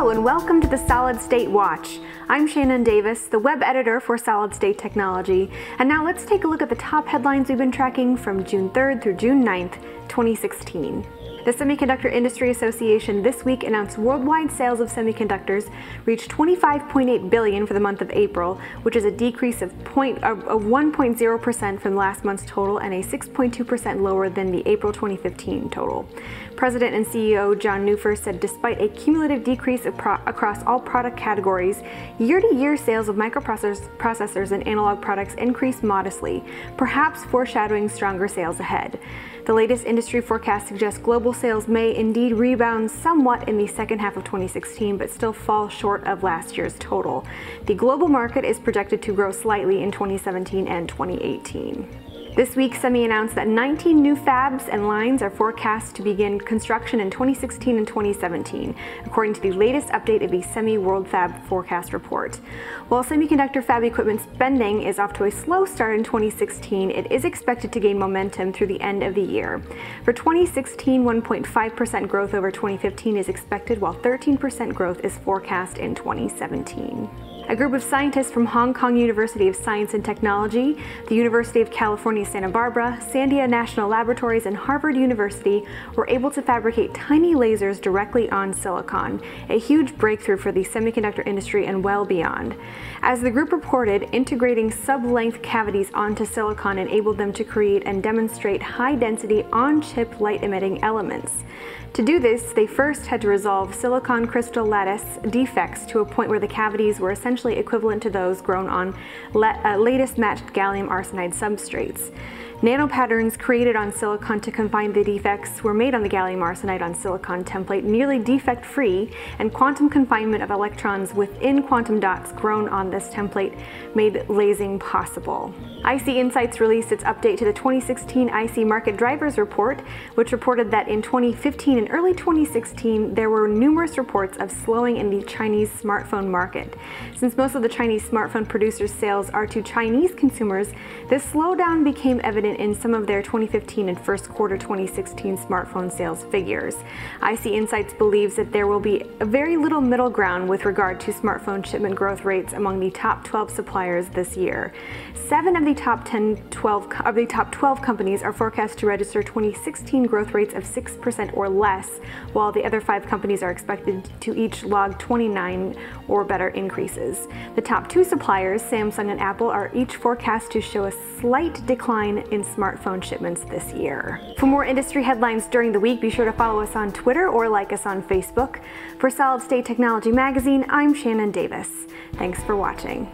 Hello and welcome to the Solid State Watch. I'm Shannon Davis, the web editor for Solid State Technology, and now let's take a look at the top headlines we've been tracking from June 3rd through June 9th, 2016. The Semiconductor Industry Association this week announced worldwide sales of semiconductors reached $25.8 billion for the month of April, which is a decrease of 1.0% from last month's total and a 6.2% lower than the April 2015 total. President and CEO John Neuffer said despite a cumulative decrease across all product categories, year-to-year sales of microprocessors and analog products increased modestly, perhaps foreshadowing stronger sales ahead. The latest industry forecast suggests global sales may indeed rebound somewhat in the second half of 2016, but still fall short of last year's total. The global market is projected to grow slightly in 2017 and 2018. This week, SEMI announced that 19 new fabs and lines are forecast to begin construction in 2016 and 2017, according to the latest update of the SEMI World Fab Forecast Report. While semiconductor fab equipment spending is off to a slow start in 2016, it is expected to gain momentum through the end of the year. For 2016, 1.5% growth over 2015 is expected, while 13% growth is forecast in 2017. A group of scientists from Hong Kong University of Science and Technology, the University of California, Santa Barbara, Sandia National Laboratories, and Harvard University were able to fabricate tiny lasers directly on silicon, a huge breakthrough for the semiconductor industry and well beyond. As the group reported, integrating sub-length cavities onto silicon enabled them to create and demonstrate high-density on-chip light-emitting elements. To do this, they first had to resolve silicon crystal lattice defects to a point where the cavities were essentially equivalent to those grown on latest matched gallium arsenide substrates. Nanopatterns created on silicon to confine the defects were made on the gallium arsenide on silicon template nearly defect-free, and quantum confinement of electrons within quantum dots grown on this template made lasing possible. IC Insights released its update to the 2016 IC Market Drivers Report, which reported that in 2015 and early 2016 there were numerous reports of slowing in the Chinese smartphone market. Since most of the Chinese smartphone producers' sales are to Chinese consumers, this slowdown became evident in some of their 2015 and first quarter 2016 smartphone sales figures. IC Insights believes that there will be very little middle ground with regard to smartphone shipment growth rates among the top 12 suppliers this year. 7 of the top 12 companies are forecast to register 2016 growth rates of 6% or less, while the other 5 companies are expected to each log 29 or better increases. The top 2 suppliers, Samsung and Apple, are each forecast to show a slight decline in smartphone shipments this year. For more industry headlines during the week, be sure to follow us on Twitter or like us on Facebook. For Solid State Technology Magazine, I'm Shannon Davis. Thanks for watching.